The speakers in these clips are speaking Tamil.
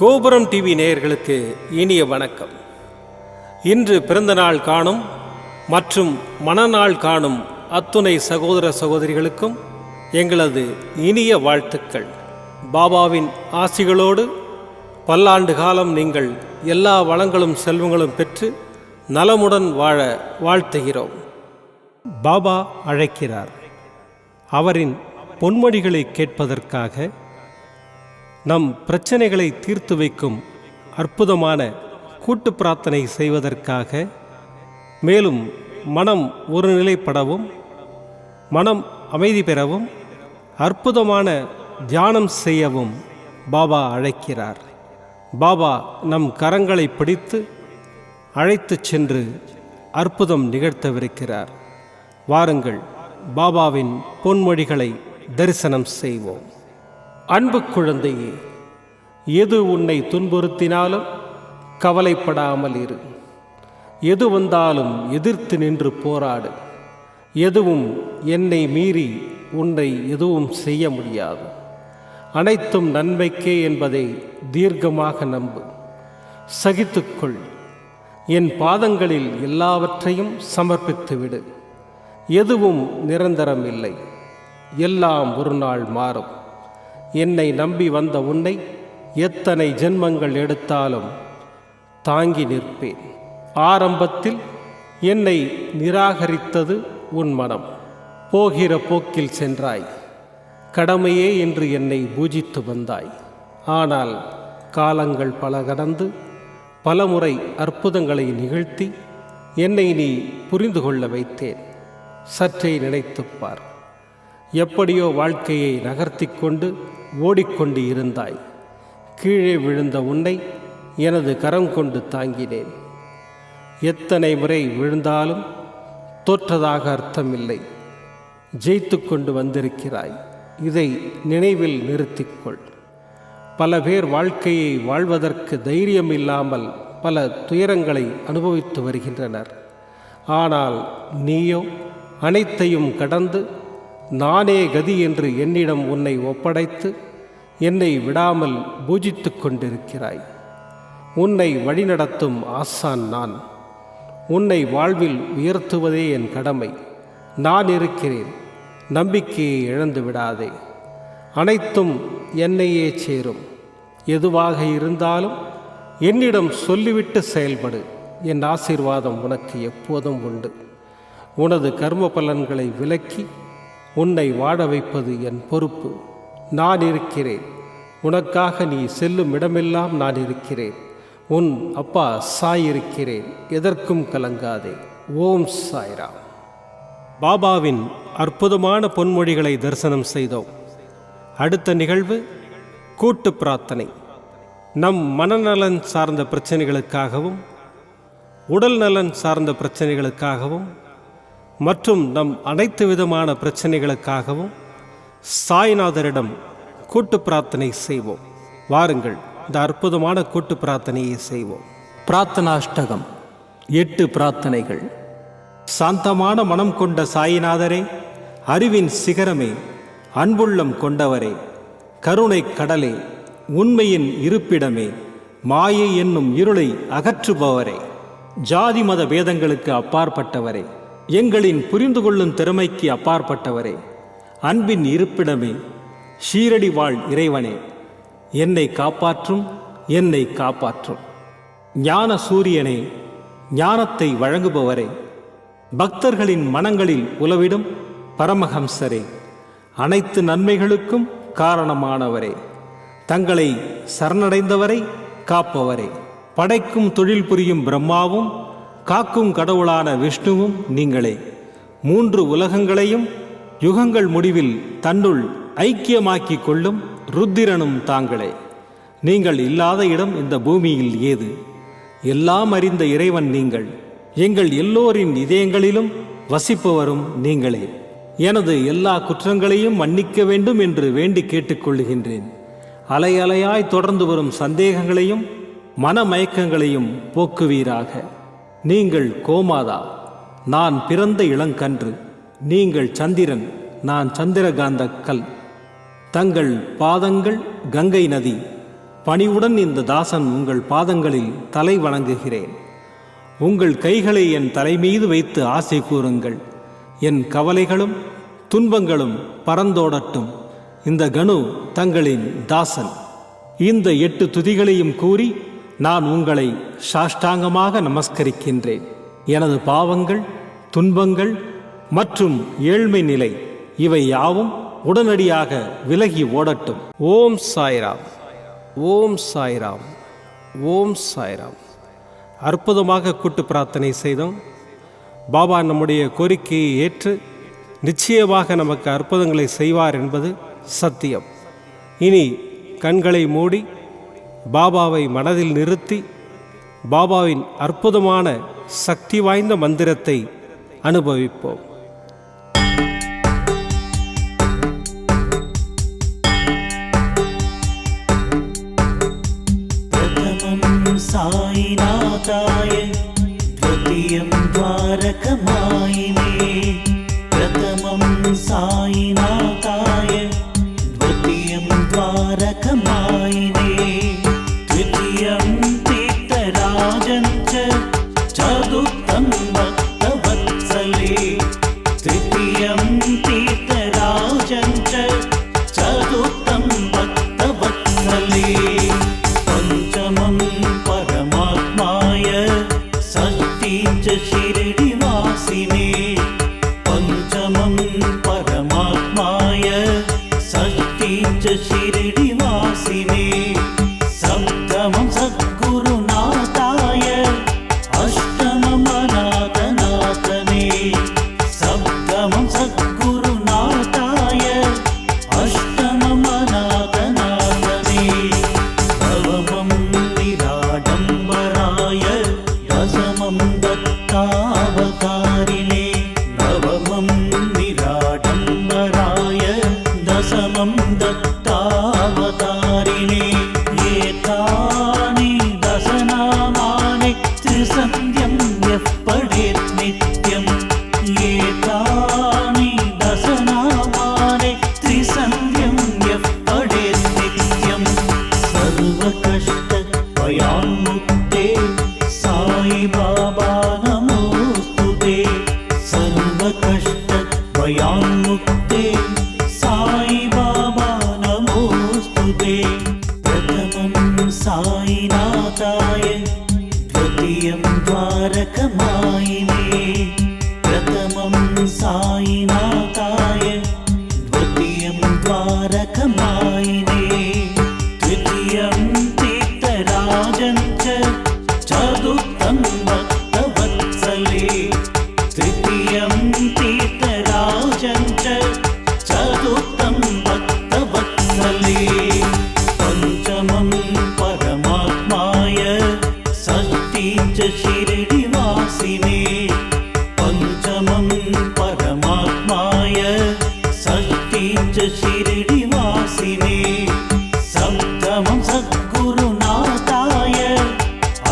கோபுரம் டிவி நேயர்களுக்கு இனிய வணக்கம். இன்று பிறந்தநாள் காணும் மற்றும் மணநாள் காணும் அத்துணை சகோதர சகோதரிகளுக்கும் எங்களது இனிய வாழ்த்துக்கள். பாபாவின் ஆசிகளோடு பல்லாண்டு காலம் நீங்கள் எல்லா வளங்களும் செல்வங்களும் பெற்று நலமுடன் வாழ வாழ்த்துகிறோம். பாபா அழைக்கிறார். அவரின் பொன்மொழிகளை கேட்பதற்காக, நம் பிரச்சனைகளை தீர்த்து வைக்கும் அற்புதமான கூட்டு பிரார்த்தனை செய்வதற்காக, மேலும் மனம் ஒருநிலைப்படவும் மனம் அமைதி பெறவும் அற்புதமான தியானம் செய்யவும் பாபா அழைக்கிறார். பாபா நம் கரங்களை பிடித்து அழைத்து சென்று அற்புதம் நிகழ்த்தவிருக்கிறார். வாருங்கள், பாபாவின் பொன்மொழிகளை தரிசனம் செய்வோம். அன்பு குழந்தையே, எது உன்னை துன்புறுத்தினாலும் கவலைப்படாமல் இரு. எது வந்தாலும் எதிர்த்து நின்று போராடு. எதுவும் என்னை மீறி உன்னை எதுவும் செய்ய முடியாது. அனைத்தும் நன்மைக்கே என்பதை தீர்க்கமாக நம்பு. சகித்துக்கொள். என் பாதங்களில் எல்லாவற்றையும் சமர்ப்பித்துவிடு. எதுவும் நிரந்தரம் இல்லை. எல்லாம் ஒரு நாள் மாறும். என்னை நம்பி வந்த உன்னை எத்தனை ஜென்மங்கள் எடுத்தாலும் தாங்கி நிற்பேன். ஆரம்பத்தில் என்னை நிராகரித்தது உன் மனம். போகிற போக்கில் சென்றாய். கடமையே என்று என்னை பூஜித்து வந்தாய். ஆனால் காலங்கள் பல கடந்து பலமுறை அற்புதங்களை நிகழ்த்தி என்னை நீ புரிந்து கொள்ள வைத்தேன். சற்றே நினைத்துப்பார். எப்படியோ வாழ்க்கையை நகர்த்தி கொண்டு ஓடிக்கொண்டு இருந்தாய். கீழே விழுந்த உன்னை எனது கரம் கொண்டு தாங்கினேன். எத்தனை முறை விழுந்தாலும் தோற்றதாக அர்த்தமில்லை. ஜெயித்து கொண்டு வந்திருக்கிறாய். இதை நினைவில் நிறுத்திக்கொள். பல பேர் வாழ்க்கையை வாழ்வதற்கு தைரியம் இல்லாமல் பல துயரங்களை அனுபவித்து வருகின்றனர். ஆனால் நீயோ அனைத்தையும் கடந்து நானே கதி என்று என்னிடம் உன்னை ஒப்படைத்து என்னை விடாமல் பூஜித்து கொண்டிருக்கிறாய். உன்னை வழிநடத்தும் ஆசான் நான். உன்னை வாழ்வில் உயர்த்துவதே என் கடமை. நான் இருக்கிறேன். நம்பிக்கையை இழந்து விடாதே. அனைத்தும் என்னையே சேரும். எதுவாக இருந்தாலும் என்னிடம் சொல்லிவிட்டு செயல்படு. என் ஆசீர்வாதம் உனக்கு எப்போதும் உண்டு. உனது கர்ம பலன்களை விலக்கி உன்னை வாழ வைப்பது என் பொறுப்பு. நான் இருக்கிறேன். உனக்காக நீ செல்லும் இடமெல்லாம் நான் இருக்கிறேன். உன் அப்பா சாய் இருக்கிறேன். எதற்கும் கலங்காதே. ஓம் சாய்ராம். பாபாவின் அற்புதமான பொன்மொழிகளை தரிசனம் செய்தோம். அடுத்த நிகழ்வு கூட்டு பிரார்த்தனை. நம் மனநலன் சார்ந்த பிரச்சனைகளுக்காகவும் உடல் நலன் சார்ந்த பிரச்சனைகளுக்காகவும் மற்றும் நம் அனைத்து விதமான பிரச்சனைகளுக்காகவும் சாய்நாதரிடம் கூட்டு பிரார்த்தனை செய்வோம். வாருங்கள், இந்த அற்புதமான கூட்டு பிரார்த்தனையை செய்வோம். பிரார்த்தனாஷ்டகம். 8 பிரார்த்தனைகள். சாந்தமான மனம் கொண்ட சாயிநாதரே, அறிவின் சிகரமே, அன்புள்ளம் கொண்டவரே, கருணை கடலே, உண்மையின் இருப்பிடமே, மாயை என்னும் இருளை அகற்றுபவரே, ஜாதி மத பேதங்களுக்கு அப்பாற்பட்டவரே, எங்களின் புரிந்து கொள்ளும் திறமைக்கு அப்பாற்பட்டவரே, அன்பின் இருப்பிடமே, ஷீரடி வாழ் இறைவனே, என்னை காப்பாற்றும், என்னை காப்பாற்றும். ஞான சூரியனே, ஞானத்தை வழங்குபவரே, பக்தர்களின் மனங்களில் உலவிடும் பரமஹம்சரே, அனைத்து நன்மைகளுக்கும் காரணமானவரே, தங்களை சரணடைந்தவரை காப்பவரே, படைக்கும் தொழில் புரியும் பிரம்மாவும் காக்கும் கடவுளான விஷ்ணுவும் நீங்களே. 3 உலகங்களையும் யுகங்கள் முடிவில் தன்னுள் ஐக்கியமாக்கி கொள்ளும் ருத்திரனும் தாங்களே. நீங்கள் இல்லாத இடம் இந்த பூமியில் ஏது? எல்லாம் அறிந்த இறைவன் நீங்கள். எங்கள் எல்லோரின் இதயங்களிலும் வசிப்பவரும் நீங்களே. எனது எல்லா குற்றங்களையும் மன்னிக்க வேண்டும் என்று வேண்டி கேட்டுக்கொள்ளுகின்றேன். அலை அலையாய் தொடர்ந்து வரும் சந்தேகங்களையும் மனமயக்கங்களையும் போக்குவீராக. நீங்கள் கோமாதா, நான் பிறந்த இளங்கன்று. நீங்கள் சந்திரன், நான் சந்திரகாந்த கல். தங்கள் பாதங்கள் கங்கை நதி, பணிவுடன் இந்த தாசன் உங்கள் பாதங்களில் தலை வணங்குகிறேன். உங்கள் கைகளை என் தலைமீது வைத்து ஆசை கூறுங்கள். என் கவலைகளும் துன்பங்களும் பறந்தோடட்டும். இந்த கணு தங்களின் தாசன். இந்த 8 துதிகளையும் கூறி நான் உங்களை சாஷ்டாங்கமாக நமஸ்கரிக்கின்றேன். எனது பாவங்கள், துன்பங்கள் மற்றும் ஏழ்மை நிலை இவை யாவும் உடனடியாக விலகி ஓடட்டும். ஓம் சாய்ராம், ஓம் சாய்ராம், ஓம் சாய்ராம். அற்புதமாக கூட்டு பிரார்த்தனை செய்தோம். பாபா நம்முடைய கோரிக்கையை ஏற்று நிச்சயமாக நமக்கு அற்புதங்களை செய்வார் என்பது சத்தியம். இனி கண்களை மூடி பாபாவை மனதில் நிறுத்தி பாபாவின் அற்புதமான சக்தி வாய்ந்த மந்திரத்தை அனுபவிப்போம். साईनाथाय द्वितीयं द्वारकमायिने प्रथमं साईनाथाय द्वितीयं द्वारकमायिने द्वितीयं तीर्थराजं च चतुर्थं भक्तवत्सले तृतीयं तीर्थराजं च चतुर्थं भक्तवत्सले पंचमं परमात्माय षष्ठीं च शिरडिवासिने पंचमं परमात्माय षष्ठीं च शिरडिवासिने सप्तमं सद्गुरुनाथाय अष्टमं अनाथनाथने सप्तमं सद्गुरुनाथाय अष्टमं अनाथनाथने नवमं निराडम्बराय दशमं दत्तावतारिणे नवमं निराडम्बराय दशमं दत्तावतारिणे एतानि दशनामानि त्रिसन्ध्यं यः पठेत् नित्यम् एतानि दशनामानि त्रिसन्ध्यं यः पठेत् नित्यम् सर्वकष्टभयान्मुक्ते साई बाबा नमोस्तुते सर्वकष्टभयान्मुक्ते साई बाबा नमोस्तुते प्रथमं साईनाथाय द्वितीयं द्वारकमायिने प्रथमं साईनाथाय द्वितीयं द्वारकमायिने द्वितीयं तीर्थराजं च चतुर्थं भक्तवत्सले तृतीयं तीर्थराजं च चतुर्थं भक्तवत्सले पंचमं परमात्माय षष्ठीं च शिरडिवासिने पंचमं परमात्माय षष्ठीं च शिरडिवासिने सप्तमं सद्गुरुनाथाय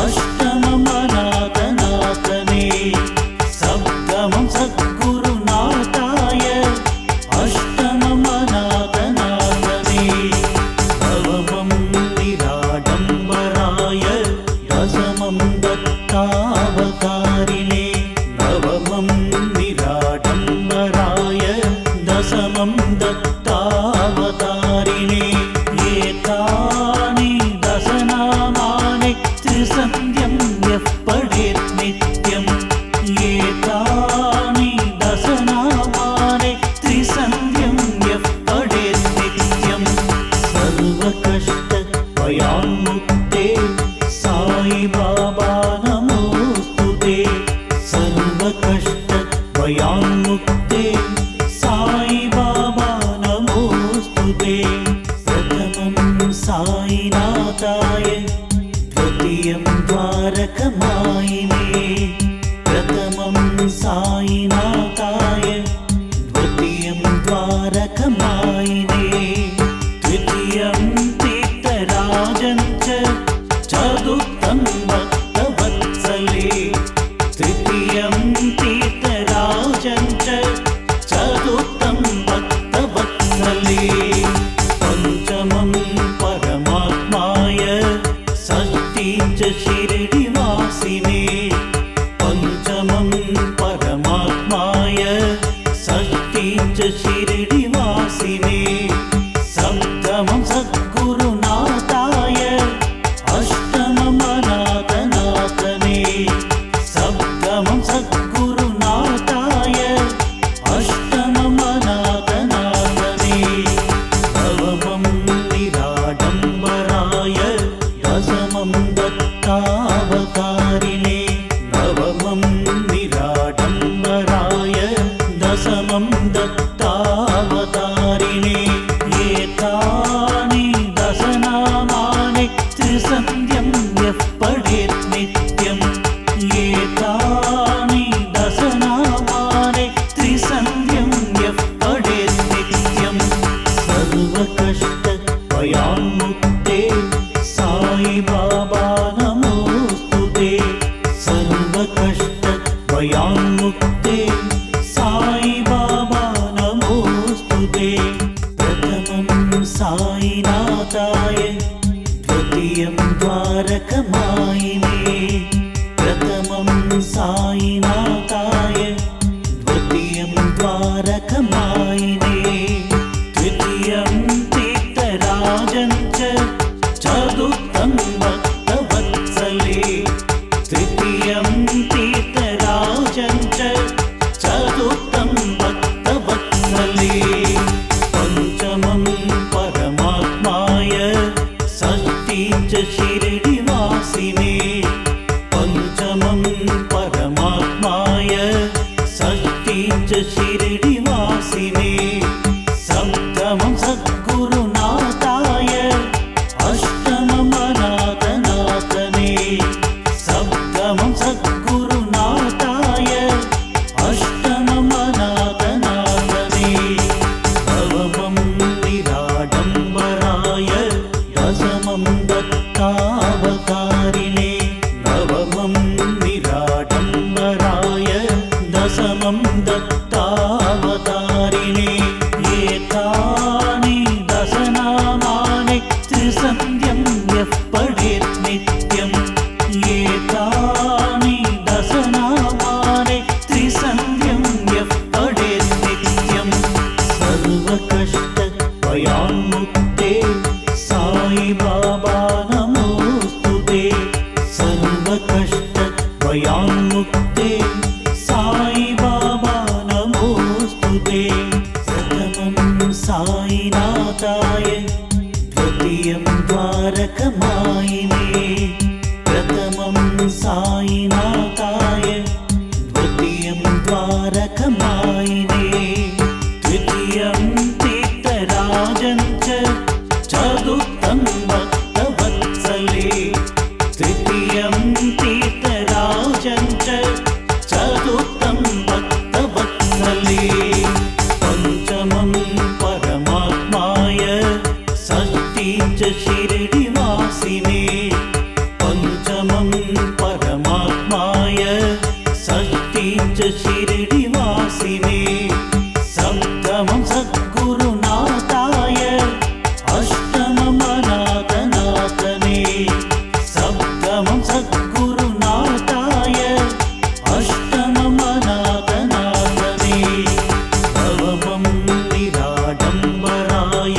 अष्टमं अनाथनाथने सप्तमं सद्गुरुनाथाय अष्टमं अनाथनाथने नवमं निराडम्बराय दशमं दत्तावतारिणे नवमं निराडम्बराय दशमं दत्तावतारिणे एतानि दशनामानि त्रिसन्ध्यं यः पठेत् नित्यम् एतानि दशनामानि त्रिसन्ध्यं यः पठेत् नित्यम् सर्वकष्टभयान्मुक्ते साई बाबा नमोस्तुते सर्वकष्टभयान्मुक्ते साई बाबा नमोस्तुते प्रथमं साईनाथाय द्वितीयं द्वारकमायिने प्रथमं साईनाथाय द्वितीयं द्वारकमायिने द्वितीयं तीर्थराजं च चतुर्थं भक्तवत्सले तृतीयं तीर्थराजं च चतुर्थं भक्तवत्सले पंचमं परमात्माय च शिरडिवासिने सप्तमं सद्गुरुनाथाय अष्टमं अनाथनाथने सप्तमं सद्गुरुनाथाय अष्टमं अनाथनाथने नवमं निराडम्बराय दशमं दत्तावतारिणे नवमं निराडम्बराय दशमं दत्तावतारिणे एतानि दशनामानि त्रिसन्ध्यं यः पठेत् नित्यम् एतानि दशनामानि त्रिसन्ध्यं यः पठेत् नित्यम् सर्वकष्टभयान्मुक्ते साई बाबा नमोऽस्तु ते सर्वकष्टभयान्मुक्ते साई बाबा नमोऽस्तु ते प्रथमं साईनाथाय द्वितीयं द्वारकमायिने प्रथमं साईनाथाय द्वितीयं द्वारकमायिने तृतीयं तीर्थराजं च चतुर्थं भक्तवत्सले तृतीयं तीर्थराजं च चतुर्थं भक्तवत्सले पञ्चमं परमात्माय षष्ठीं च शिरडिवासिने पञ्चमं परमात्माय षष्ठीं च शिरडिवासिने सप्तमं सद्गुरुनाथाय अष्टमं अनाथनाथने सप्तमं सद्गुरुनाथाय अष्टमं अनाथनाथने नवमं निराडम्बराय दशमं दत्तावतारिणे नवमं निराडम्बराय दशमं दत्तावतारिणे एतानि दशनामानि त्रिसन्ध्यं यः पठेत् नित्यम् एतानि दशनामानि त्रिसन्ध्यं यः पठेत् नित्यम् सर्वकष्टभयान्मुक्ते साई बाबा नमोऽस्तु ते सर्वकष्टभयान्मुक्ते साई बाबा नमोऽस्तु ते प्रथमं साईनाथाय द्वितीयं द्वारकमायिने प्रथमं साईनाथाय द्वितीयं द्वारकमायिने तृतीयं तीर्थराजं च चतुर्थं भक्तवत्सले तृतीयं तीर्थराजं च चतुर्थं भक्तवत्सले पञ्चमं परमात्माय षष्ठीं च शिरडिवासिने पञ्चमं परमात्माय षष्ठीं च शिरडिवासिने सप्तमं सद्गुरुनाथाय अष्टमं अनाथनाथने सप्तमं सद्गुरुनाथाय अष्टमं अनाथनाथने नवमं निराडम्बराय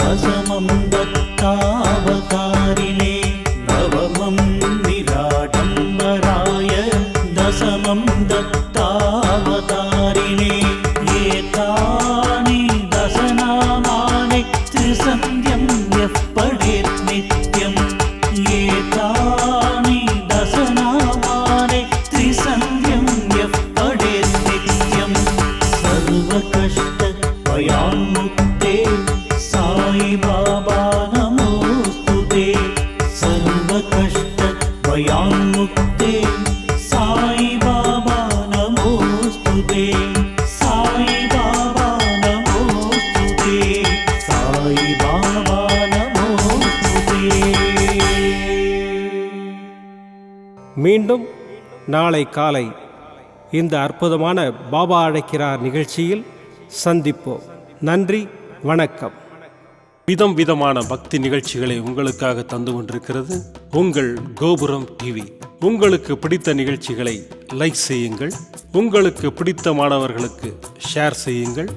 दशमं दत्तावतारिणे नवमं निराडम्बराय दशमं दत्तावतारिणे एतानि दशनामानि त्रिसन्ध्यं यः पठेत् नित्यम् एतानि दशनामानि त्रिसन्ध्यं यः पठेत् नित्यम् सर्वकष्टभयान्मुक्ते साई बाबा नमोऽस्तु ते सर्वकष्टभयान्मुक्ते साई बाबा नमोऽस्तु ते साई बाबा नमोऽस्तु ते साई बाबा नमोऽस्तु ते மீண்டும் நாளை காலை இந்த அற்புதமான பாபா அழைக்கிறார் நிகழ்ச்சியில் சந்திப்போம். நன்றி, வணக்கம். விதம் விதமான பக்தி நிகழ்ச்சிகளை உங்களுக்காக தந்து கொண்டிருக்கிறது உங்கள் கோபுரம் டிவி. உங்களுக்கு பிடித்த நிகழ்ச்சிகளை லைக் செய்யுங்கள், உங்களுக்கு பிடித்த மாணவர்களுக்கு ஷேர் செய்யுங்கள்,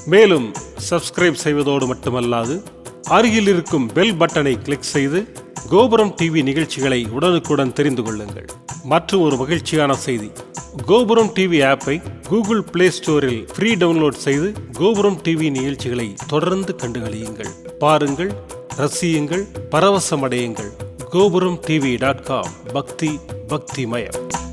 மேலும் சப்ஸ்கிரைப் செய்வதோடு மட்டுமல்லாது அருகில் இருக்கும் பெல் பட்டனை கிளிக் செய்து கோபுரம் டிவி நிகழ்ச்சிகளை உடனுக்குடன் தெரிந்து கொள்ளுங்கள். மற்றும் ஒரு மகிழ்ச்சியான செய்தி, கோபுரம் டிவி ஆப்பை கூகுள் பிளே ஸ்டோரில் ஃப்ரீ டவுன்லோட் செய்து கோபுரம் டிவி நிகழ்ச்சிகளை தொடர்ந்து கண்டுகளியுங்கள். பாருங்கள், ரசியுங்கள், பரவசமடையுங்கள். gopuramtv.com பக்தி பக்திமயம்.